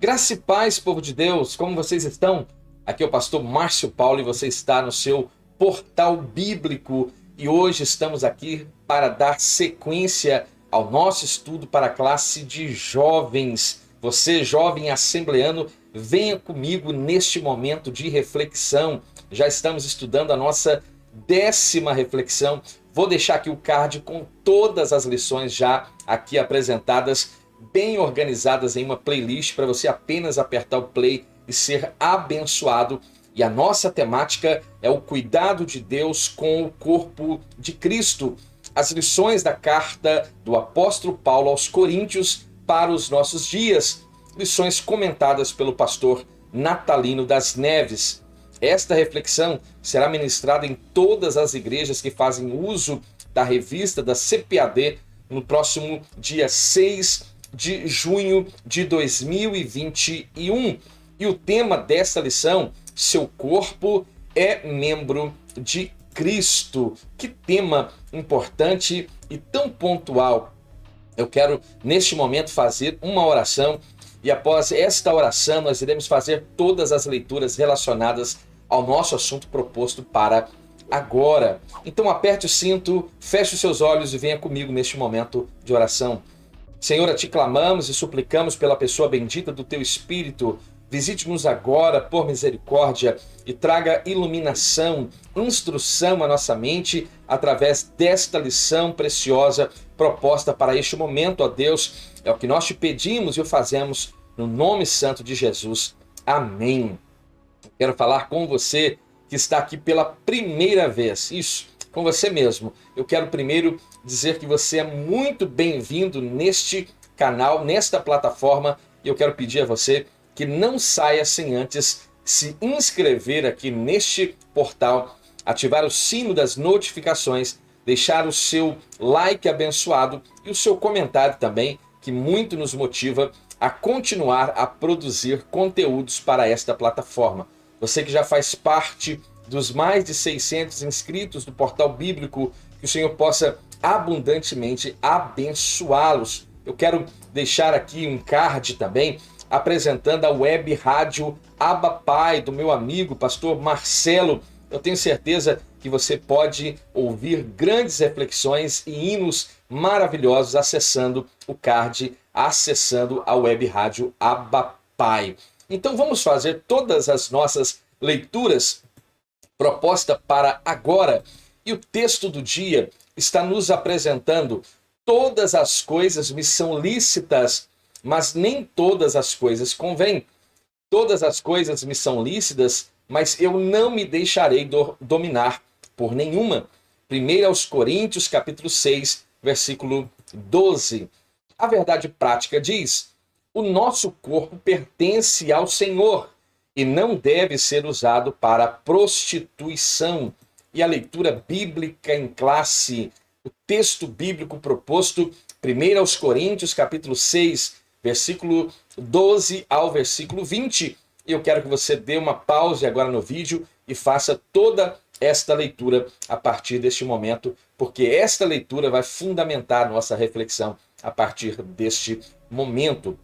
Graça e paz, povo de Deus, como vocês estão? Aqui é o pastor Márcio Paulo e você está no seu portal bíblico e hoje estamos aqui para dar sequência ao nosso estudo para a classe de jovens. Você, jovem assembleano, venha comigo neste momento de reflexão. Já estamos estudando a nossa 10ª reflexão. Vou deixar aqui o card com todas as lições já aqui apresentadas, bem organizadas em uma playlist para você apenas apertar o play e ser abençoado. E a nossa temática é o cuidado de Deus com o corpo de Cristo. As lições da carta do apóstolo Paulo aos Coríntios para os nossos dias. Lições comentadas pelo pastor Natalino das Neves. Esta reflexão será ministrada em todas as igrejas que fazem uso da revista da CPAD no próximo dia 6 de junho de 2021. E o tema desta lição, seu corpo é membro de Cristo. Que tema importante e tão pontual. Eu quero, neste momento, fazer uma oração e após esta oração nós iremos fazer todas as leituras relacionadas ao nosso assunto proposto para agora. Então aperte o cinto, feche os seus olhos e venha comigo neste momento de oração. Senhor, a ti clamamos e suplicamos pela pessoa bendita do teu Espírito. Visite-nos agora por misericórdia e traga iluminação, instrução à nossa mente através desta lição preciosa proposta para este momento, ó Deus. É o que nós te pedimos e o fazemos no nome santo de Jesus. Amém. Quero falar com você que está aqui pela primeira vez. Isso, com você mesmo. Eu quero primeiro dizer que você é muito bem-vindo neste canal, nesta plataforma. E eu quero pedir a você que não saia sem antes se inscrever aqui neste portal, ativar o sino das notificações, deixar o seu like abençoado e o seu comentário também, que muito nos motiva a continuar a produzir conteúdos para esta plataforma. Você que já faz parte dos mais de 600 inscritos do portal bíblico, que o Senhor possa abundantemente abençoá-los. Eu quero deixar aqui um card também, apresentando a web rádio Abba Pai, do meu amigo pastor Marcelo. Eu tenho certeza que você pode ouvir grandes reflexões e hinos maravilhosos acessando o card, acessando a web rádio Abba Pai. Então vamos fazer todas as nossas leituras proposta para agora. E o texto do dia está nos apresentando: todas as coisas me são lícitas, mas nem todas as coisas convêm. Todas as coisas me são lícitas, mas eu não me deixarei dominar por nenhuma. 1 Coríntios, capítulo 6, versículo 12. A verdade prática diz: o nosso corpo pertence ao Senhor e não deve ser usado para prostituição. E a leitura bíblica em classe, o texto bíblico proposto, 1 Coríntios, capítulo 6, versículo 12 ao versículo 20. Eu quero que você dê uma pausa agora no vídeo e faça toda esta leitura a partir deste momento, porque esta leitura vai fundamentar a nossa reflexão a partir deste momento.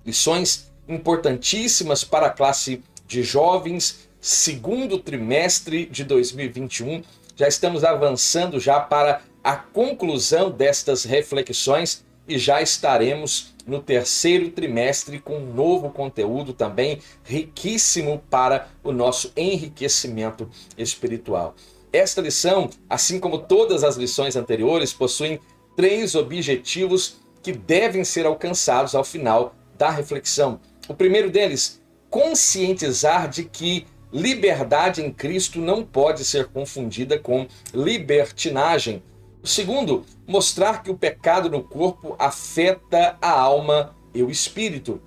Lições importantíssimas para a classe de jovens, segundo trimestre de 2021. Já estamos avançando já para a conclusão destas reflexões e já estaremos no terceiro trimestre com um novo conteúdo também riquíssimo para o nosso enriquecimento espiritual. Esta lição, assim como todas as lições anteriores, possuem 3 objetivos que devem ser alcançados ao final da reflexão. O primeiro deles, conscientizar de que liberdade em Cristo não pode ser confundida com libertinagem. O segundo, mostrar que o pecado no corpo afeta a alma e o espírito.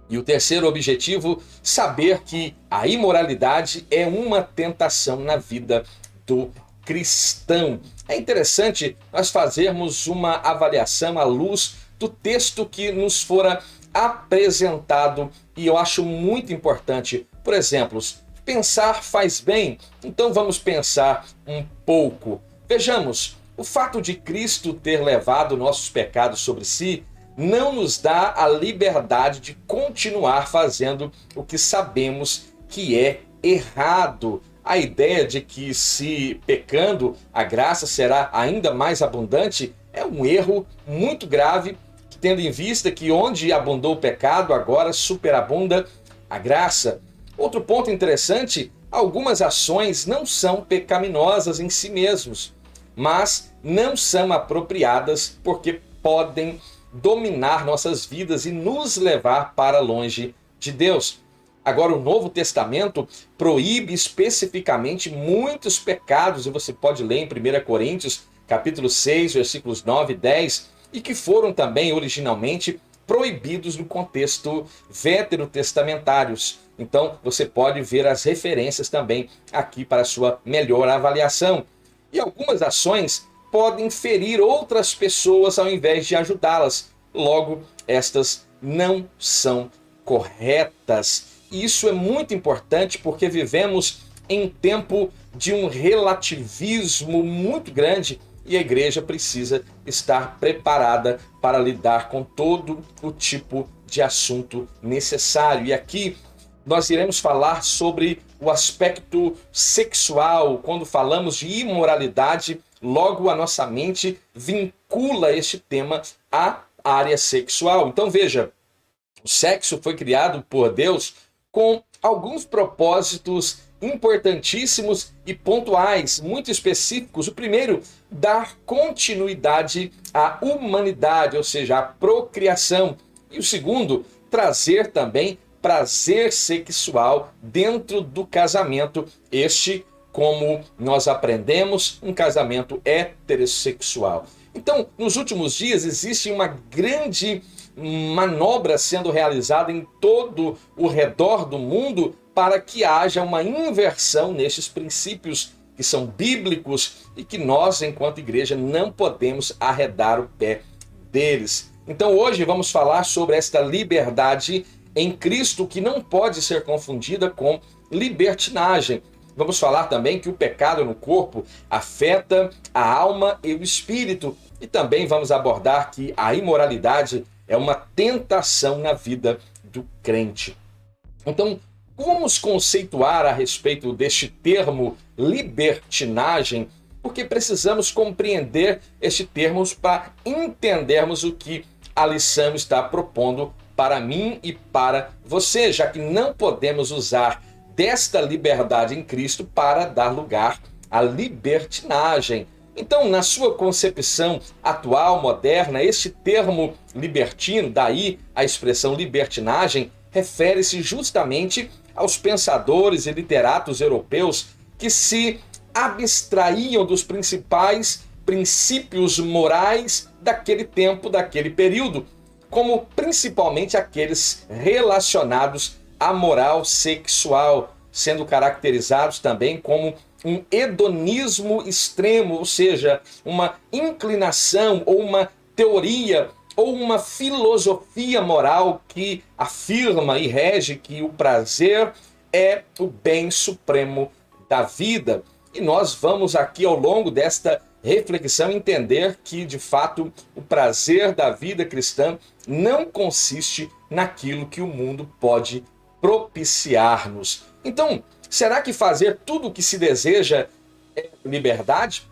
E o terceiro objetivo, saber que a imoralidade é uma tentação na vida do cristão. É interessante nós fazermos uma avaliação à luz do texto que nos fora apresentado, e eu acho muito importante. Por exemplo, pensar faz bem, então vamos pensar um pouco. Vejamos, o fato de Cristo ter levado nossos pecados sobre si não nos dá a liberdade de continuar fazendo o que sabemos que é errado. A ideia de que, se pecando, a graça será ainda mais abundante é um erro muito grave, tendo em vista que onde abundou o pecado, agora superabunda a graça. Outro ponto interessante: algumas ações não são pecaminosas em si mesmos, mas não são apropriadas porque podem dominar nossas vidas e nos levar para longe de Deus. Agora, o Novo Testamento proíbe especificamente muitos pecados, e você pode ler em 1 Coríntios, capítulo 6, versículos 9 e 10, e que foram também originalmente proibidos no contexto veterotestamentários. Então, você pode ver as referências também aqui para sua melhor avaliação. E algumas ações podem ferir outras pessoas ao invés de ajudá-las. Logo, estas não são corretas. Isso é muito importante porque vivemos em tempo de um relativismo muito grande e a igreja precisa estar preparada para lidar com todo o tipo de assunto necessário. E aqui nós iremos falar sobre o aspecto sexual. Quando falamos de imoralidade, logo a nossa mente vincula este tema à área sexual. Então veja, o sexo foi criado por Deus com alguns propósitos importantíssimos e pontuais, muito específicos. O primeiro, dar continuidade à humanidade, ou seja, à procriação. E o segundo, trazer também prazer sexual dentro do casamento. Este, como nós aprendemos, um casamento heterossexual. Então, nos últimos dias, existe uma grande manobra sendo realizada em todo o redor do mundo para que haja uma inversão nestes princípios que são bíblicos e que nós, enquanto igreja, não podemos arredar o pé deles. Então hoje vamos falar sobre esta liberdade em Cristo, que não pode ser confundida com libertinagem. Vamos falar também que o pecado no corpo afeta a alma e o espírito. E também vamos abordar que a imoralidade é uma tentação na vida do crente. Então, vamos conceituar a respeito deste termo libertinagem, porque precisamos compreender este termo para entendermos o que a lição está propondo para mim e para você, já que não podemos usar desta liberdade em Cristo para dar lugar à libertinagem. Então, na sua concepção atual, moderna, este termo libertino, daí a expressão libertinagem, refere-se justamente aos pensadores e literatos europeus que se abstraíam dos principais princípios morais daquele tempo, daquele período, como principalmente aqueles relacionados à moral sexual, sendo caracterizados também como um hedonismo extremo, ou seja, uma inclinação ou uma teoria ou uma filosofia moral que afirma e rege que o prazer é o bem supremo da vida. E nós vamos aqui, ao longo desta reflexão, entender que, de fato, o prazer da vida cristã não consiste naquilo que o mundo pode propiciar-nos. Então, será que fazer tudo o que se deseja é liberdade?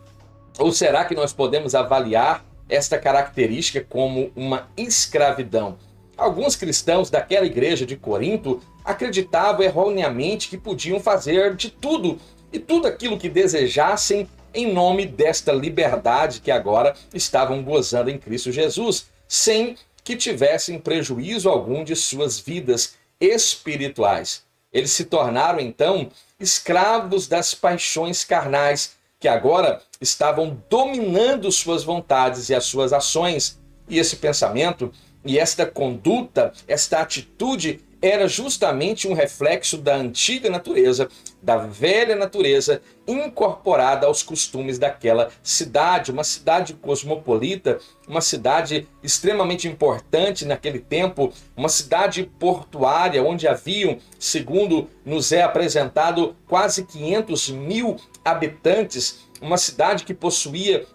Ou será que nós podemos avaliar esta característica como uma escravidão? Alguns cristãos daquela igreja de Corinto acreditavam erroneamente que podiam fazer de tudo e tudo aquilo que desejassem em nome desta liberdade que agora estavam gozando em Cristo Jesus, sem que tivessem prejuízo algum de suas vidas espirituais. Eles se tornaram, então, escravos das paixões carnais, que agora estavam dominando suas vontades e as suas ações. E esse pensamento e esta conduta, esta atitude, era justamente um reflexo da antiga natureza, da velha natureza, incorporada aos costumes daquela cidade, uma cidade cosmopolita, uma cidade extremamente importante naquele tempo, uma cidade portuária, onde haviam, segundo nos é apresentado, quase 500 mil habitantes, uma cidade que possuía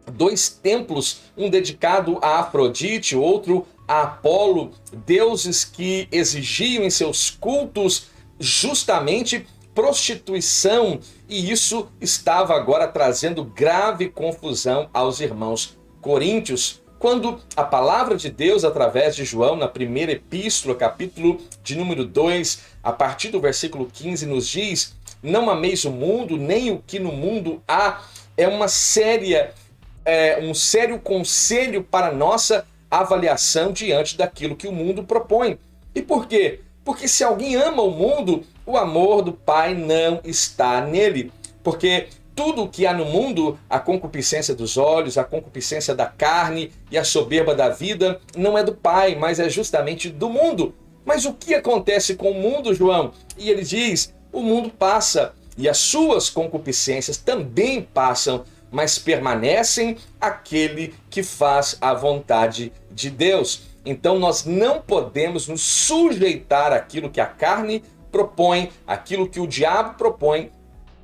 2 templos, um dedicado a Afrodite, outro a Apolo, deuses que exigiam em seus cultos justamente prostituição, e isso estava agora trazendo grave confusão aos irmãos coríntios. Quando a palavra de Deus, através de João, na primeira epístola, capítulo de número 2, a partir do versículo 15, nos diz: não ameis o mundo, nem o que no mundo há, é um sério conselho para nossa avaliação diante daquilo que o mundo propõe. E por quê? Porque se alguém ama o mundo, o amor do Pai não está nele. Porque tudo o que há no mundo, a concupiscência dos olhos, a concupiscência da carne e a soberba da vida, não é do Pai, mas é justamente do mundo. Mas o que acontece com o mundo, João? E ele diz: o mundo passa e as suas concupiscências também passam, mas permanecem aquele que faz a vontade de Deus. Então nós não podemos nos sujeitar àquilo que a carne propõe, àquilo que o diabo propõe.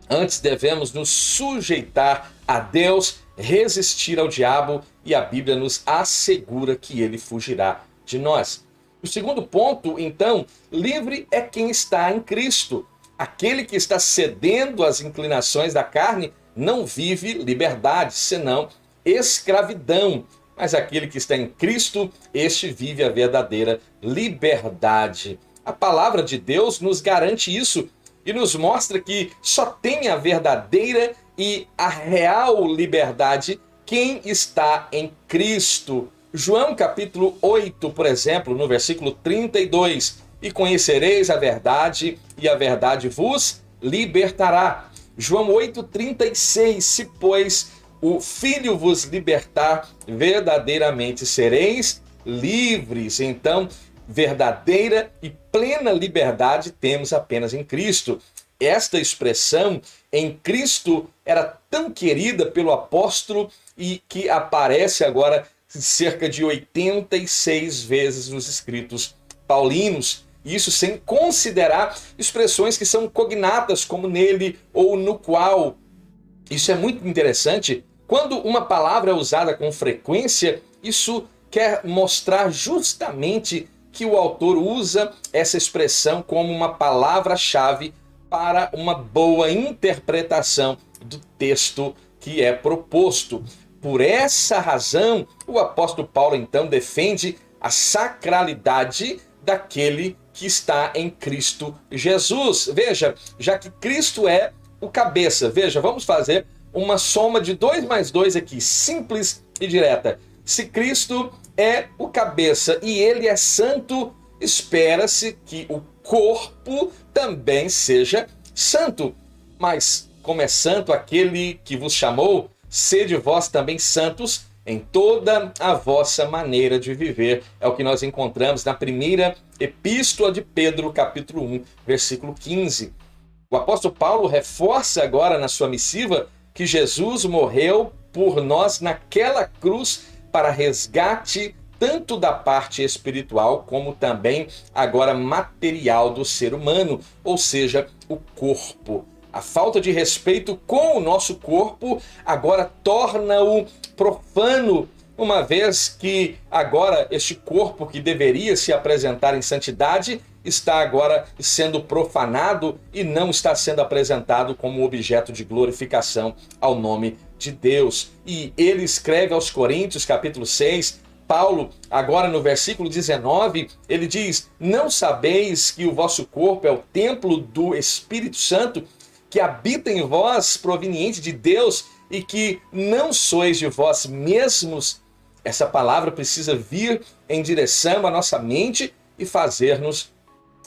Antes devemos nos sujeitar a Deus, resistir ao diabo, e a Bíblia nos assegura que ele fugirá de nós. O segundo ponto, então, livre é quem está em Cristo. Aquele que está cedendo às inclinações da carne não vive liberdade, senão escravidão. Mas aquele que está em Cristo, este vive a verdadeira liberdade. A palavra de Deus nos garante isso e nos mostra que só tem a verdadeira e a real liberdade quem está em Cristo. João capítulo 8, por exemplo, no versículo 32, e conhecereis a verdade, e a verdade vos libertará. João 8,36, se pois o Filho vos libertar, verdadeiramente sereis livres. Então, verdadeira e plena liberdade temos apenas em Cristo. Esta expressão, em Cristo, era tão querida pelo apóstolo e que aparece agora cerca de 86 vezes nos escritos paulinos. Isso sem considerar expressões que são cognatas, como nele ou no qual. Isso é muito interessante. Quando uma palavra é usada com frequência, isso quer mostrar justamente que o autor usa essa expressão como uma palavra-chave para uma boa interpretação do texto que é proposto. Por essa razão, o apóstolo Paulo então defende a sacralidade daquele que está em Cristo Jesus. Veja, já que Cristo é o cabeça, veja, vamos fazer uma soma de 2 mais 2 aqui, simples e direta. Se Cristo é o cabeça e ele é santo, espera-se que o corpo também seja santo. Mas como é santo aquele que vos chamou, sede vós também santos em toda a vossa maneira de viver. É o que nós encontramos na primeira epístola de Pedro, capítulo 1, versículo 15. O apóstolo Paulo reforça agora na sua missiva que Jesus morreu por nós naquela cruz para resgate tanto da parte espiritual como também agora material do ser humano, ou seja, o corpo. A falta de respeito com o nosso corpo agora torna-o profano, uma vez que agora este corpo que deveria se apresentar em santidade está agora sendo profanado e não está sendo apresentado como objeto de glorificação ao nome de Deus. E ele escreve aos Coríntios, capítulo 6, Paulo, agora no versículo 19, ele diz: não sabeis que o vosso corpo é o templo do Espírito Santo, que habita em vós, proveniente de Deus, e que não sois de vós mesmos? Essa palavra precisa vir em direção à nossa mente e fazer-nos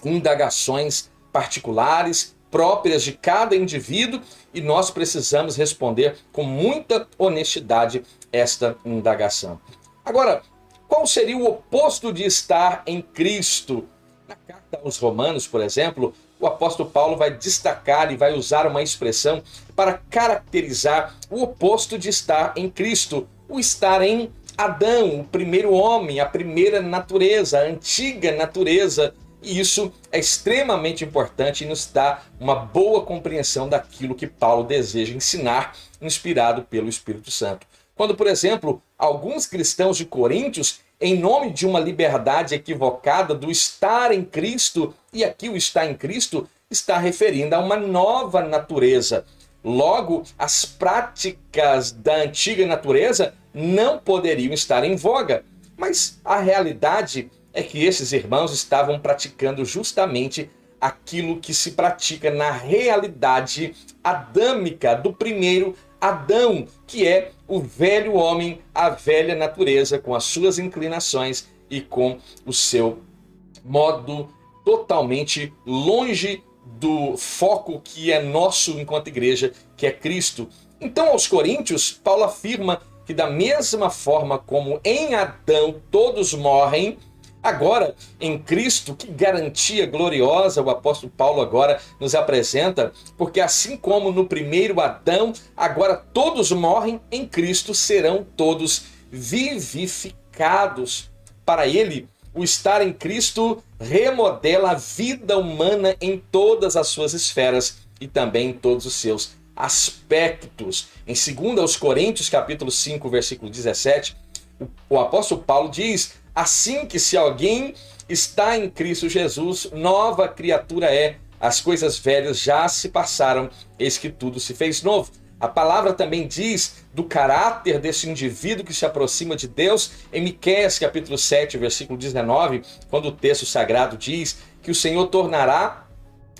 indagações particulares, próprias de cada indivíduo, e nós precisamos responder com muita honestidade esta indagação. Agora, qual seria o oposto de estar em Cristo? Na carta aos Romanos, por exemplo, o apóstolo Paulo vai destacar e vai usar uma expressão para caracterizar o oposto de estar em Cristo, o estar em Adão, o primeiro homem, a primeira natureza, a antiga natureza. E isso é extremamente importante e nos dá uma boa compreensão daquilo que Paulo deseja ensinar, inspirado pelo Espírito Santo. Quando, por exemplo, alguns cristãos de Coríntios em nome de uma liberdade equivocada do estar em Cristo, e aqui o estar em Cristo está referindo a uma nova natureza. Logo, as práticas da antiga natureza não poderiam estar em voga, mas a realidade é que esses irmãos estavam praticando justamente aquilo que se pratica na realidade adâmica do primeiro Adão, que é o velho homem, a velha natureza, com as suas inclinações e com o seu modo totalmente longe do foco que é nosso enquanto igreja, que é Cristo. Então, aos Coríntios, Paulo afirma que da mesma forma como em Adão todos morrem, agora em Cristo, que garantia gloriosa o apóstolo Paulo agora nos apresenta, porque assim como no primeiro Adão, agora todos morrem, em Cristo serão todos vivificados. Para ele, o estar em Cristo remodela a vida humana em todas as suas esferas e também em todos os seus aspectos. Em 2 Coríntios, capítulo 5, versículo 17, o apóstolo Paulo diz assim que se alguém está em Cristo Jesus, nova criatura é. As coisas velhas já se passaram, eis que tudo se fez novo. A palavra também diz do caráter desse indivíduo que se aproxima de Deus em Miqueias capítulo 7, versículo 19, quando o texto sagrado diz que o Senhor tornará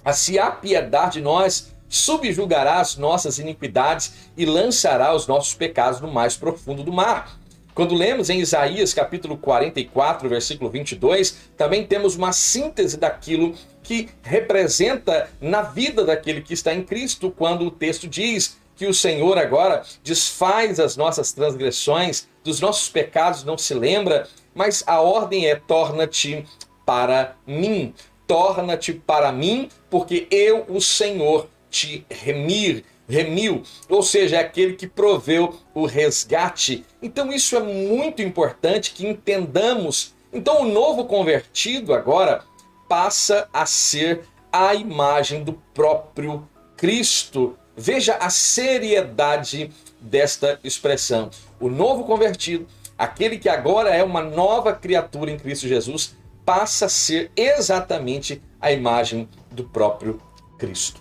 a se apiedar de nós, subjugará as nossas iniquidades e lançará os nossos pecados no mais profundo do mar. Quando lemos em Isaías capítulo 44, versículo 22, também temos uma síntese daquilo que representa na vida daquele que está em Cristo, quando o texto diz que o Senhor agora desfaz as nossas transgressões, dos nossos pecados não se lembra, mas a ordem é: torna-te para mim. Torna-te para mim, porque eu, o Senhor, te remiu, ou seja, é aquele que proveu o resgate. Então isso é muito importante que entendamos. Então o novo convertido agora passa a ser a imagem do próprio Cristo. Veja a seriedade desta expressão. O novo convertido, aquele que agora é uma nova criatura em Cristo Jesus, passa a ser exatamente a imagem do próprio Cristo.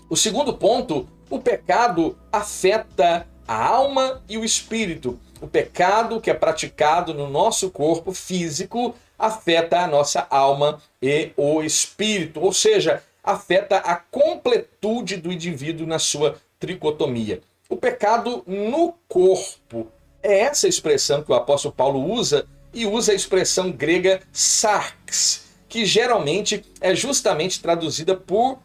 O segundo ponto, o pecado afeta a alma e o espírito. O pecado que é praticado no nosso corpo físico afeta a nossa alma e o espírito, ou seja, afeta a completude do indivíduo na sua tricotomia. O pecado no corpo é essa expressão que o apóstolo Paulo usa, e usa a expressão grega sarx, que geralmente é justamente traduzida por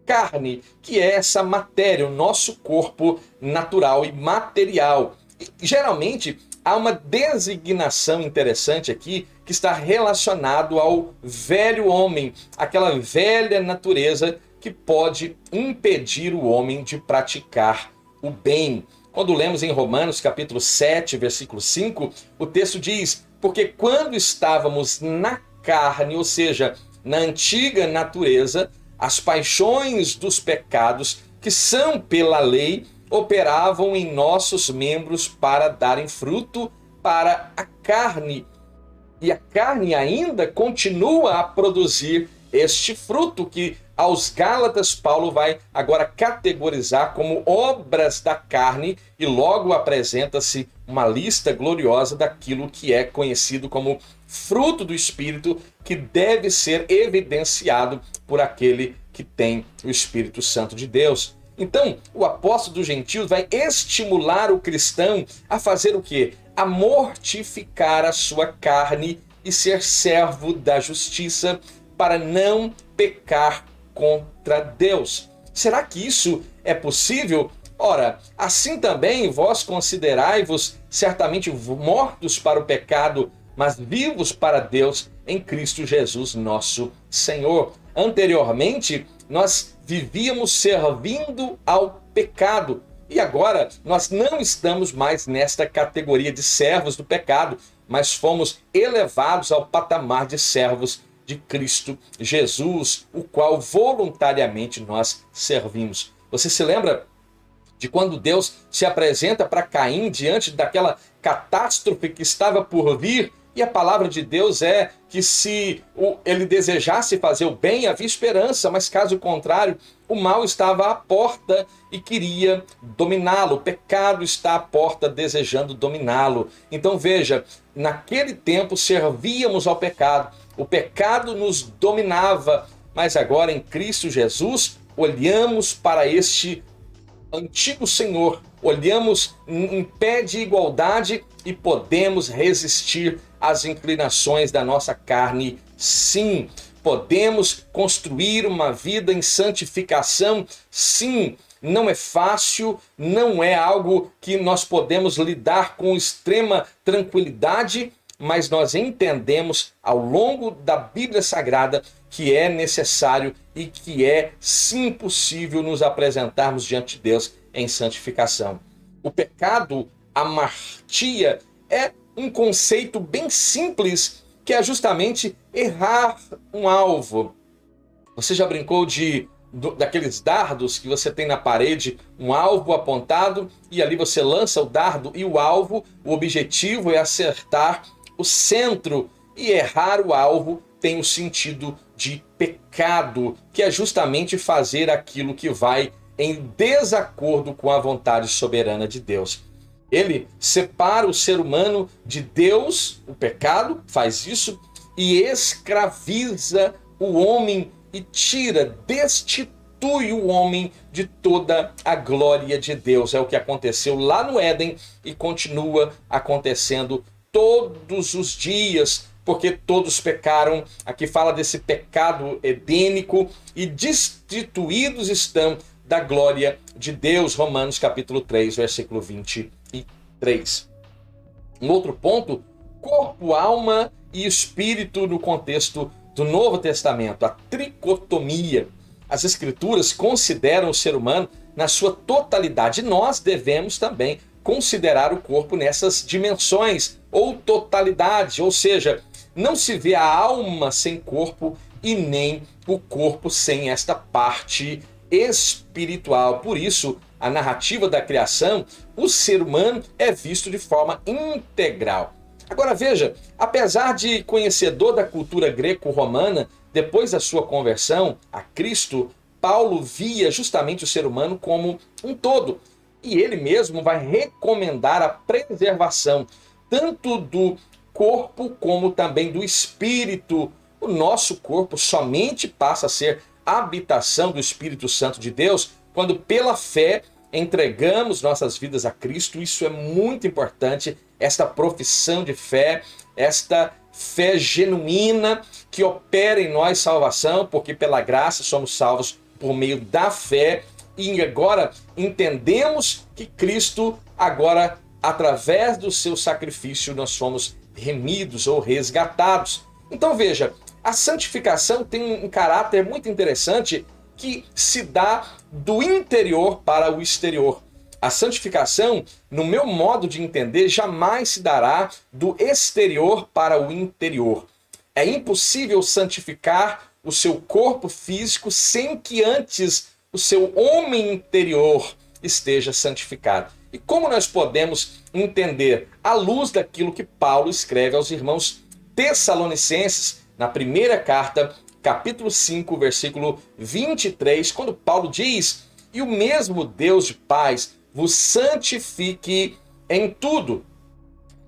carne, que é essa matéria, o nosso corpo natural e material. E, geralmente há uma designação interessante aqui que está relacionado ao velho homem, aquela velha natureza que pode impedir o homem de praticar o bem. Quando lemos em Romanos capítulo 7, versículo 5, o texto diz: porque quando estávamos na carne, ou seja, na antiga natureza, as paixões dos pecados, que são pela lei, operavam em nossos membros para darem fruto para a carne. E a carne ainda continua a produzir este fruto que aos Gálatas Paulo vai agora categorizar como obras da carne, e logo apresenta-se uma lista gloriosa daquilo que é conhecido como fruto do Espírito, que deve ser evidenciado por aquele que tem o Espírito Santo de Deus. Então, o apóstolo dos gentios vai estimular o cristão a fazer o quê? A mortificar a sua carne e ser servo da justiça para não pecar contra Deus. Será que isso é possível? Ora, assim também vós considerai-vos certamente mortos para o pecado, mas vivos para Deus em Cristo Jesus, nosso Senhor. Anteriormente, nós vivíamos servindo ao pecado, e agora nós não estamos mais nesta categoria de servos do pecado, mas fomos elevados ao patamar de servos de Cristo Jesus, o qual voluntariamente nós servimos. Você se lembra de quando Deus se apresenta para Caim diante daquela catástrofe que estava por vir. E a palavra de Deus é que se ele desejasse fazer o bem, havia esperança, mas caso contrário, o mal estava à porta e queria dominá-lo. O pecado está à porta desejando dominá-lo. Então veja, naquele tempo servíamos ao pecado, o pecado nos dominava, mas agora em Cristo Jesus olhamos para este antigo Senhor, olhamos em pé de igualdade e podemos resistir às inclinações da nossa carne. Sim, podemos construir uma vida em santificação. Sim, não é fácil, não é algo que nós podemos lidar com extrema tranquilidade, mas nós entendemos ao longo da Bíblia Sagrada que é necessário e que é sim possível nos apresentarmos diante de Deus em santificação. O pecado, amartia, é um conceito bem simples, que é justamente errar um alvo. Você já brincou daqueles dardos que você tem na parede, um alvo apontado, e ali você lança o dardo e o alvo, o objetivo é acertar o centro, e errar o alvo tem o sentido de pecado, que é justamente fazer aquilo que vai em desacordo com a vontade soberana de Deus. Ele separa o ser humano de Deus, o pecado faz isso, e escraviza o homem e destitui o homem de toda a glória de Deus. É o que aconteceu lá no Éden e continua acontecendo todos os dias, porque todos pecaram. Aqui fala desse pecado edênico, e destituídos estão da glória de Deus. Romanos capítulo 3, versículo 23. Um outro ponto, corpo, alma e espírito no contexto do Novo Testamento, a tricotomia. As Escrituras consideram o ser humano na sua totalidade. Nós devemos também considerar o corpo nessas dimensões, ou totalidade, ou seja, não se vê a alma sem corpo e nem o corpo sem esta parte espiritual. Por isso, a narrativa da criação, o ser humano é visto de forma integral. Agora veja, apesar de conhecedor da cultura greco-romana, depois da sua conversão a Cristo, Paulo via justamente o ser humano como um todo. E ele mesmo vai recomendar a preservação tanto do corpo como também do espírito. O nosso corpo somente passa a ser habitação do Espírito Santo de Deus quando pela fé entregamos nossas vidas a Cristo. Isso é muito importante, esta profissão de fé, esta fé genuína que opera em nós salvação, porque pela graça somos salvos por meio da fé. E agora entendemos que Cristo, agora através do seu sacrifício, nós somos remidos ou resgatados. Então veja, a santificação tem um caráter muito interessante que se dá do interior para o exterior. A santificação, no meu modo de entender, jamais se dará do exterior para o interior. É impossível santificar o seu corpo físico sem que antes o seu homem interior esteja santificado. E como nós podemos entender à luz daquilo que Paulo escreve aos irmãos tessalonicenses, na primeira carta, capítulo 5, versículo 23, quando Paulo diz: "E o mesmo Deus de paz vos santifique em tudo."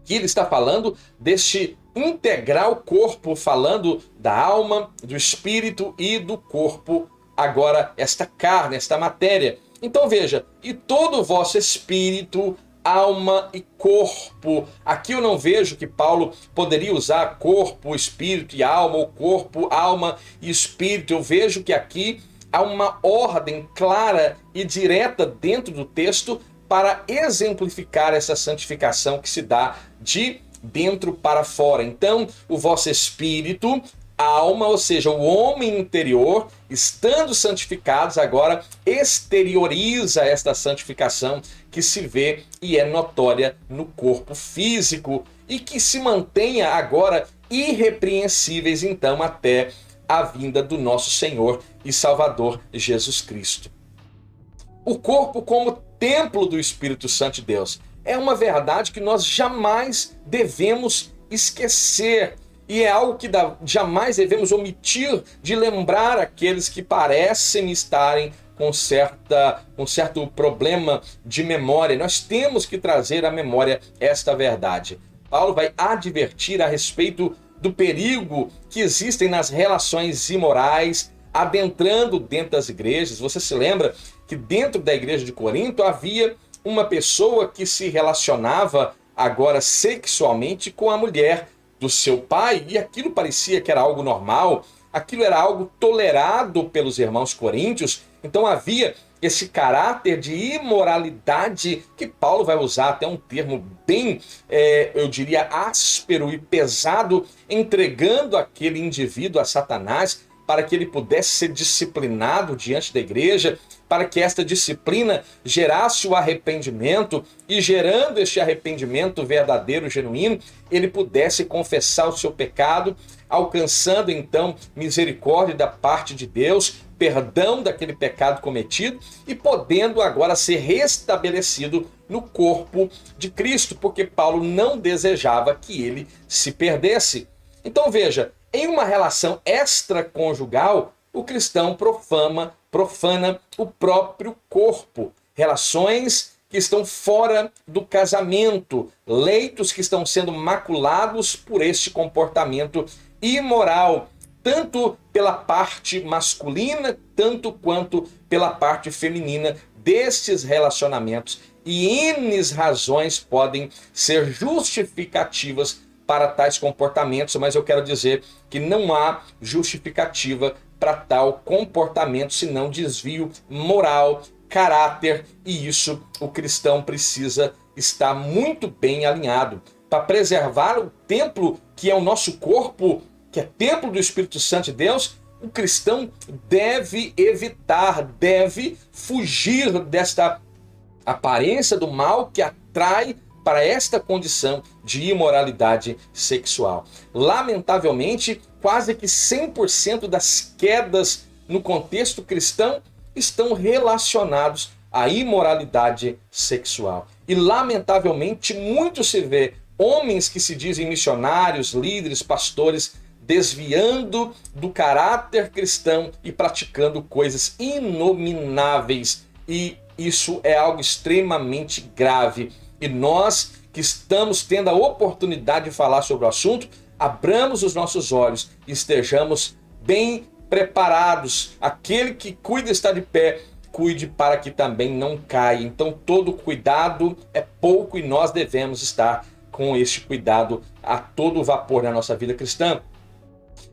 Que ele está falando deste integral corpo, falando da alma, do espírito e do corpo, agora esta carne, esta matéria. Então veja, e todo o vosso espírito, alma e corpo. Aqui eu não vejo que Paulo poderia usar corpo, espírito e alma, ou corpo, alma e espírito. Eu vejo que aqui há uma ordem clara e direta dentro do texto para exemplificar essa santificação que se dá de dentro para fora. Então, o vosso espírito, alma, ou seja, o homem interior, estando santificados, agora exterioriza esta santificação que se vê e é notória no corpo físico e que se mantenha agora irrepreensíveis, então, até a vinda do nosso Senhor e Salvador Jesus Cristo. O corpo como templo do Espírito Santo de Deus. É uma verdade que nós jamais devemos esquecer. E é algo que jamais devemos omitir de lembrar aqueles que parecem estarem com certo problema de memória. Nós temos que trazer à memória esta verdade. Paulo vai advertir a respeito do perigo que existem nas relações imorais, adentrando dentro das igrejas. Você se lembra que dentro da igreja de Corinto havia uma pessoa que se relacionava agora sexualmente com a mulher do seu pai, e aquilo parecia que era algo normal, aquilo era algo tolerado pelos irmãos coríntios. Então havia esse caráter de imoralidade que Paulo vai usar até um termo bem, eu diria, áspero e pesado, entregando aquele indivíduo a Satanás para que ele pudesse ser disciplinado diante da igreja, para que esta disciplina gerasse o arrependimento e, gerando este arrependimento verdadeiro, genuíno, ele pudesse confessar o seu pecado, alcançando então misericórdia da parte de Deus, perdão daquele pecado cometido e podendo agora ser restabelecido no corpo de Cristo, porque Paulo não desejava que ele se perdesse. Então veja, em uma relação extraconjugal, o cristão profana o próprio corpo. Relações que estão fora do casamento, leitos que estão sendo maculados por este comportamento imoral, tanto pela parte masculina, tanto quanto pela parte feminina destes relacionamentos. E N razões podem ser justificativas para tais comportamentos, mas eu quero dizer que não há justificativa para tal comportamento, senão desvio moral, caráter, e isso o cristão precisa estar muito bem alinhado. Para preservar o templo que é o nosso corpo, que é templo do Espírito Santo de Deus, o cristão deve evitar, deve fugir desta aparência do mal que atrai para esta condição de imoralidade sexual. Lamentavelmente, quase que 100% das quedas no contexto cristão estão relacionados à imoralidade sexual. E lamentavelmente, muito se vê homens que se dizem missionários, líderes, pastores, desviando do caráter cristão e praticando coisas inomináveis. E isso é algo extremamente grave. E nós que estamos tendo a oportunidade de falar sobre o assunto, abramos os nossos olhos e estejamos bem preparados. Aquele que cuida está de pé, cuide para que também não caia. Então todo cuidado é pouco e nós devemos estar com este cuidado a todo vapor na nossa vida cristã.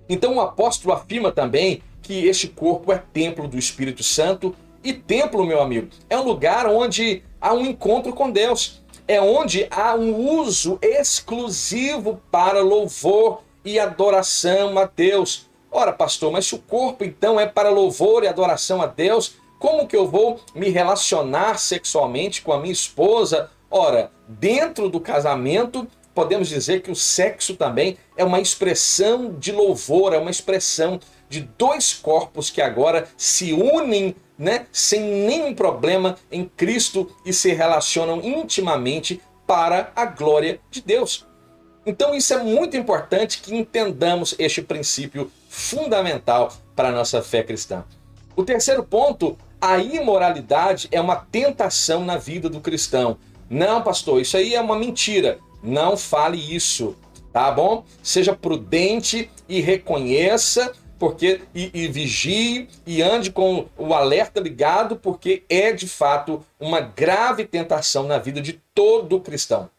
Então o apóstolo afirma também que este corpo é templo do Espírito Santo. E templo, meu amigo, é um lugar onde há um encontro com Deus. É onde há um uso exclusivo para louvor e adoração a Deus. Ora, pastor, mas se o corpo então é para louvor e adoração a Deus, como que eu vou me relacionar sexualmente com a minha esposa? Ora, dentro do casamento, podemos dizer que o sexo também é uma expressão de louvor, é uma expressão de dois corpos que agora se unem, sem nenhum problema em Cristo e se relacionam intimamente para a glória de Deus. Então isso é muito importante que entendamos este princípio fundamental para a nossa fé cristã. O terceiro ponto, a imoralidade é uma tentação na vida do cristão. Não, pastor, isso aí é uma mentira. Não fale isso, tá bom? Seja prudente e reconheça, e vigie e ande com o alerta ligado, porque é de fato uma grave tentação na vida de todo cristão.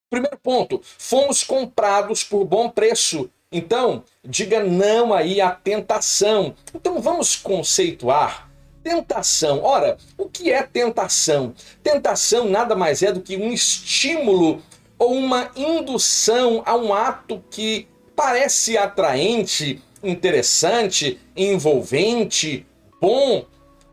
Primeiro ponto, fomos comprados por bom preço. Então, diga não aí à tentação. Então vamos conceituar tentação. Ora, o que é tentação? Tentação nada mais é do que um estímulo ou uma indução a um ato que parece atraente, interessante, envolvente, bom,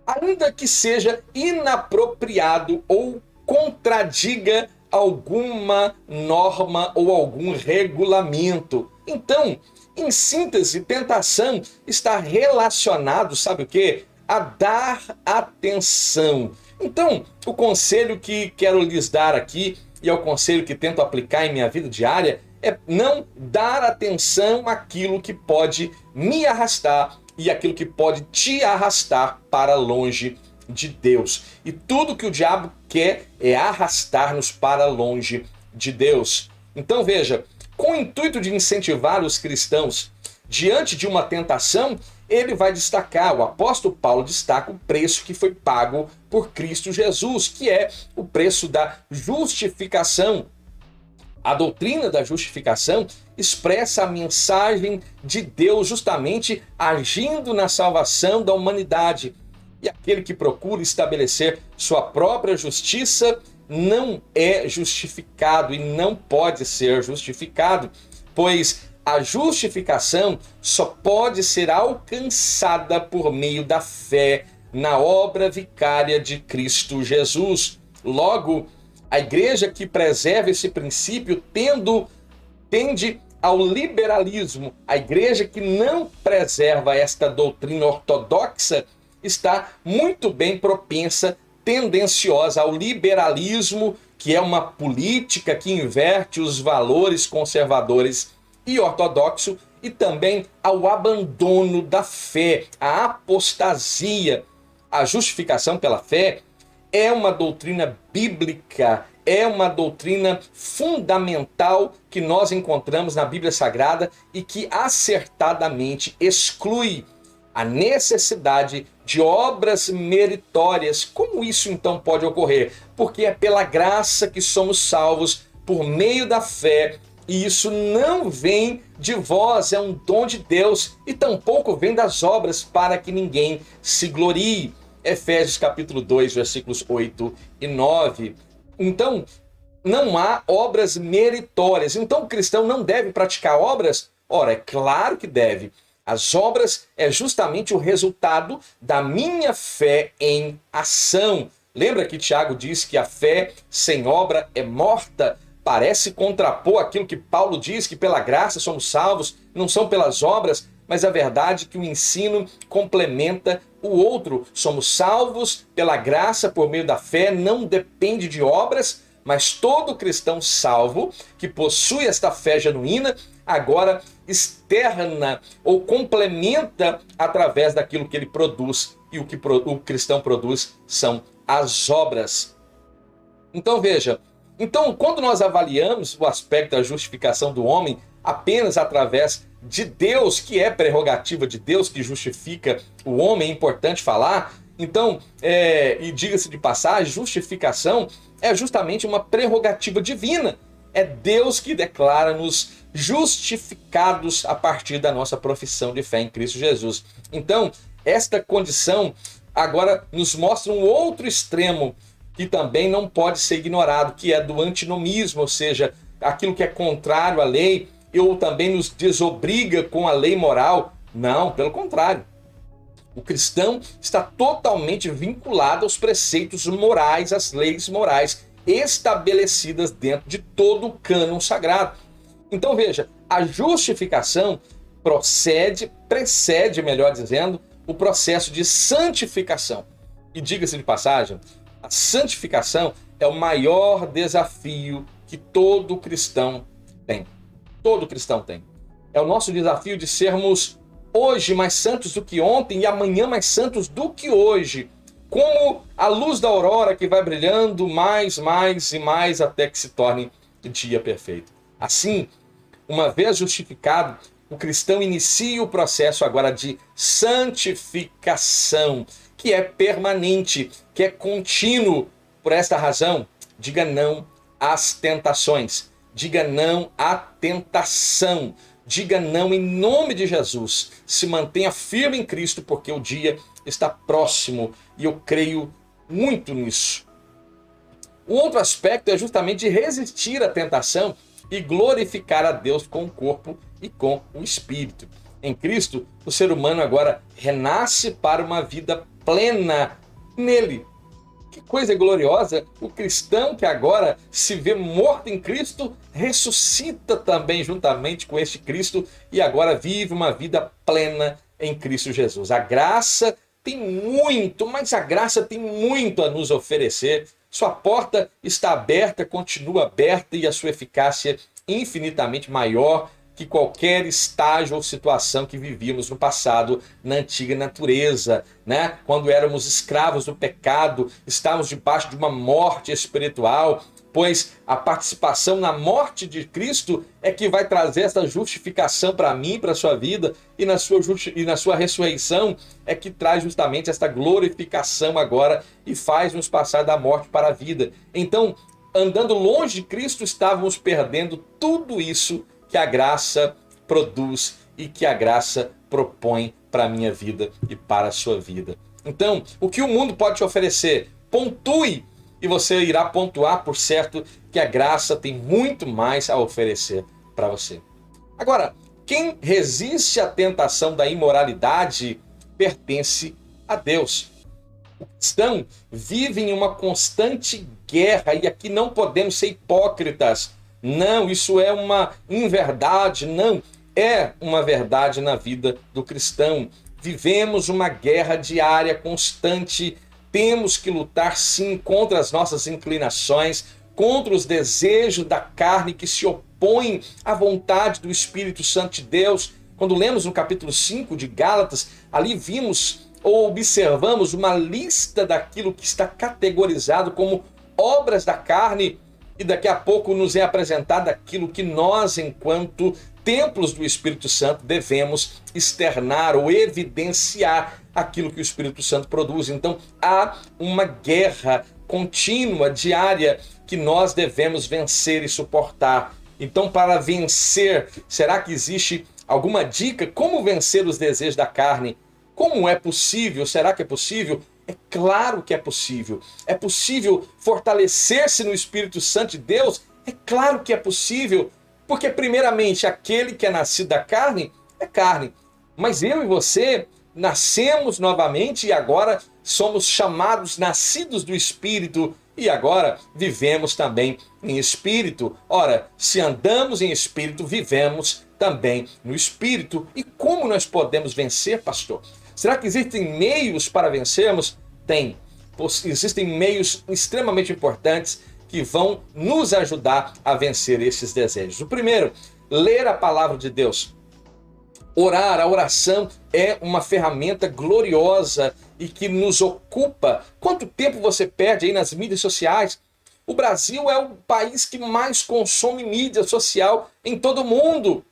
ainda que seja inapropriado ou contradiga alguma norma ou algum regulamento. Então, em síntese, tentação está relacionado, sabe o quê? a dar atenção. Então, o conselho que quero lhes dar aqui, e é o conselho que tento aplicar em minha vida diária, é não dar atenção àquilo que pode me arrastar e aquilo que pode te arrastar para longe de Deus. E tudo que o diabo quer é arrastar-nos para longe de Deus. Então veja, com o intuito de incentivar os cristãos diante de uma tentação, ele vai destacar, o apóstolo Paulo destaca o preço que foi pago por Cristo Jesus, que é o preço da justificação. A doutrina da justificação expressa a mensagem de Deus justamente agindo na salvação da humanidade. E aquele que procura estabelecer sua própria justiça não é justificado e não pode ser justificado, pois a justificação só pode ser alcançada por meio da fé na obra vicária de Cristo Jesus. Logo, a igreja que preserva esse princípio tende ao liberalismo. A igreja que não preserva esta doutrina ortodoxa está muito bem propensa, tendenciosa ao liberalismo, que é uma política que inverte os valores conservadores e ortodoxo, e também ao abandono da fé, à apostasia. A justificação pela fé é uma doutrina bíblica, é uma doutrina fundamental que nós encontramos na Bíblia Sagrada e que acertadamente exclui a necessidade de obras meritórias. Como isso então pode ocorrer? Porque é pela graça que somos salvos por meio da fé, e isso não vem de vós, é um dom de Deus, e tampouco vem das obras para que ninguém se glorie. Efésios capítulo 2, versículos 8 e 9. Então, não há obras meritórias. Então, o cristão não deve praticar obras? Ora, é claro que deve. As obras é justamente o resultado da minha fé em ação. Lembra que Tiago diz que a fé sem obra é morta? Parece contrapor aquilo que Paulo diz, que pela graça somos salvos, não são pelas obras, mas a verdade é que o ensino complementa o outro. Somos salvos pela graça por meio da fé, não depende de obras, mas todo cristão salvo que possui esta fé genuína, agora externa ou complementa através daquilo que ele produz, e o que o cristão produz são as obras. Então veja, quando nós avaliamos o aspecto da justificação do homem apenas através de Deus, que é prerrogativa de Deus que justifica o homem, é importante falar. Então, e diga-se de passagem, justificação é justamente uma prerrogativa divina. É Deus que declara-nos justificados a partir da nossa profissão de fé em Cristo Jesus. Então, esta condição agora nos mostra um outro extremo que também não pode ser ignorado, que é do antinomismo, ou seja, aquilo que é contrário à lei, ou também nos desobriga com a lei moral. Não, pelo contrário. O cristão está totalmente vinculado aos preceitos morais, às leis morais estabelecidas dentro de todo o cânon sagrado. Então veja, a justificação precede, melhor dizendo, o processo de santificação. E diga-se de passagem, a santificação é o maior desafio que todo cristão tem. Todo cristão tem. É o nosso desafio de sermos hoje mais santos do que ontem e amanhã mais santos do que hoje. Como a luz da aurora que vai brilhando mais e mais até que se torne dia perfeito. Assim, uma vez justificado, o cristão inicia o processo agora de santificação, que é permanente, que é contínuo. Por esta razão, diga não às tentações, diga não à tentação, diga não em nome de Jesus. Se mantenha firme em Cristo, porque o dia está próximo e eu creio muito nisso. O outro aspecto é justamente de resistir à tentação e glorificar a Deus com o corpo e com o espírito. Em Cristo, o ser humano agora renasce para uma vida plena nele. Que coisa gloriosa! O cristão que agora se vê morto em Cristo, ressuscita também juntamente com este Cristo e agora vive uma vida plena em Cristo Jesus. A graça tem muito, mas a graça tem muito a nos oferecer. Sua porta está aberta, continua aberta e a sua eficácia infinitamente maior que qualquer estágio ou situação que vivíamos no passado, na antiga natureza, né? Quando éramos escravos do pecado, estávamos debaixo de uma morte espiritual, pois a participação na morte de Cristo é que vai trazer essa justificação para mim, para a sua vida, e na sua ressurreição é que traz justamente esta glorificação agora e faz-nos passar da morte para a vida. Então, andando longe de Cristo, estávamos perdendo tudo isso que a graça produz e que a graça propõe para a minha vida e para a sua vida. Então, o que o mundo pode te oferecer? Pontue e você irá pontuar, por certo, que a graça tem muito mais a oferecer para você. Agora, quem resiste à tentação da imoralidade pertence a Deus. O cristão vive em uma constante guerra, e aqui não podemos ser hipócritas. Não, isso é uma inverdade, não, é uma verdade na vida do cristão. Vivemos uma guerra diária, constante. Temos que lutar sim contra as nossas inclinações, contra os desejos da carne que se opõem à vontade do Espírito Santo de Deus. Quando lemos no capítulo 5 de Gálatas, ali vimos ou observamos uma lista daquilo que está categorizado como obras da carne, e daqui a pouco nos é apresentado aquilo que nós, enquanto templos do Espírito Santo, devemos externar ou evidenciar aquilo que o Espírito Santo produz. Então, há uma guerra contínua, diária, que nós devemos vencer e suportar. Então, para vencer, será que existe alguma dica? Como vencer os desejos da carne? Como é possível? Será que é possível? É claro que é possível. É possível fortalecer-se no Espírito Santo de Deus? É claro que é possível. Porque, primeiramente, aquele que é nascido da carne é carne. Mas eu e você nascemos novamente e agora somos chamados nascidos do Espírito e agora vivemos também em Espírito. Ora, se andamos em Espírito, vivemos também no Espírito. E como nós podemos vencer, pastor? Será que existem meios para vencermos? Tem. Existem meios extremamente importantes que vão nos ajudar a vencer esses desejos. O primeiro, ler a palavra de Deus. Orar, a oração é uma ferramenta gloriosa e que nos ocupa. Quanto tempo você perde aí nas mídias sociais? O Brasil é o país que mais consome mídia social em todo o mundo.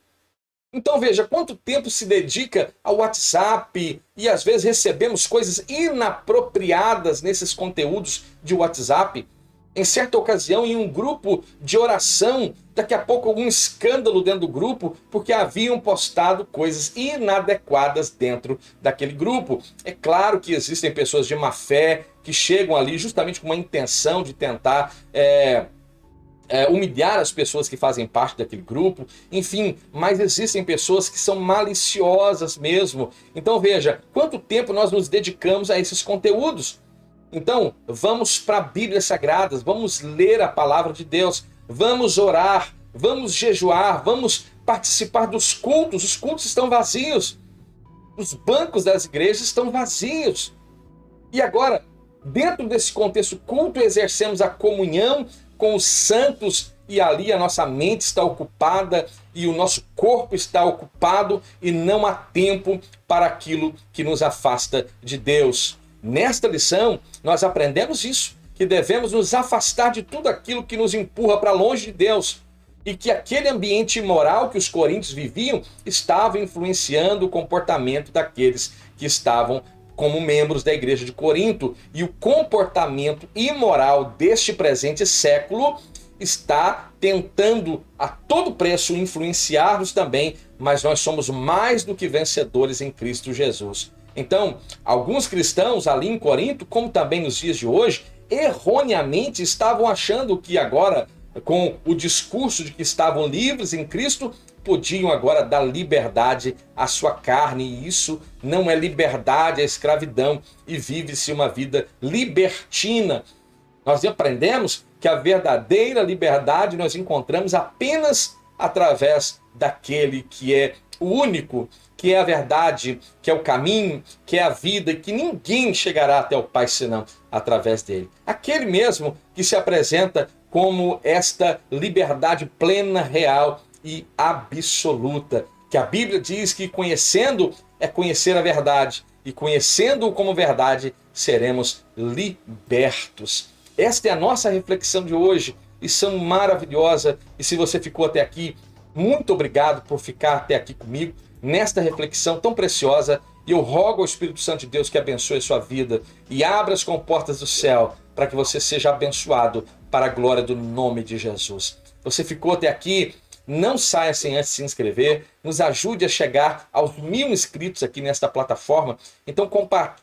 Então veja, quanto tempo se dedica ao WhatsApp e às vezes recebemos coisas inapropriadas nesses conteúdos de WhatsApp. Em certa ocasião, em um grupo de oração, daqui a pouco algum escândalo dentro do grupo, porque haviam postado coisas inadequadas dentro daquele grupo. É claro que existem pessoas de má fé que chegam ali justamente com uma intenção de tentar humilhar as pessoas que fazem parte daquele grupo, enfim, mas existem pessoas que são maliciosas mesmo. Então veja, quanto tempo nós nos dedicamos a esses conteúdos? Então, vamos para a Bíblia Sagrada, vamos ler a palavra de Deus, vamos orar, vamos jejuar, vamos participar dos cultos. Os cultos estão vazios, os bancos das igrejas estão vazios. E agora, dentro desse contexto culto, exercemos a comunhão com os santos e ali a nossa mente está ocupada e o nosso corpo está ocupado e não há tempo para aquilo que nos afasta de Deus. Nesta lição, nós aprendemos isso, que devemos nos afastar de tudo aquilo que nos empurra para longe de Deus e que aquele ambiente imoral que os coríntios viviam estava influenciando o comportamento daqueles que estavam como membros da igreja de Corinto, e o comportamento imoral deste presente século está tentando a todo preço influenciar-nos também, mas nós somos mais do que vencedores em Cristo Jesus. Então, alguns cristãos ali em Corinto, como também nos dias de hoje, erroneamente estavam achando que agora, com o discurso de que estavam livres em Cristo, podiam agora dar liberdade à sua carne, e isso não é liberdade, é escravidão, e vive-se uma vida libertina. Nós aprendemos que a verdadeira liberdade nós encontramos apenas através daquele que é o único, que é a verdade, que é o caminho, que é a vida, e que ninguém chegará até o Pai senão através dele. Aquele mesmo que se apresenta como esta liberdade plena, real e absoluta, que a Bíblia diz que conhecendo é conhecer a verdade, e conhecendo-o como verdade, seremos libertos. Esta é a nossa reflexão de hoje, lição maravilhosa, e se você ficou até aqui, muito obrigado por ficar até aqui comigo, nesta reflexão tão preciosa, e eu rogo ao Espírito Santo de Deus que abençoe a sua vida e abra as comportas do céu para que você seja abençoado para a glória do nome de Jesus. Você ficou até aqui? Não saia sem antes se inscrever, nos ajude a chegar aos 1000 inscritos aqui nesta plataforma. Então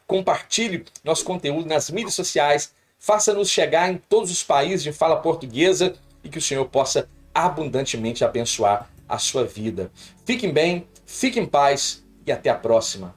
compartilhe nosso conteúdo nas mídias sociais, faça-nos chegar em todos os países de fala portuguesa e que o Senhor possa abundantemente abençoar a sua vida. Fiquem bem, fiquem em paz e até a próxima.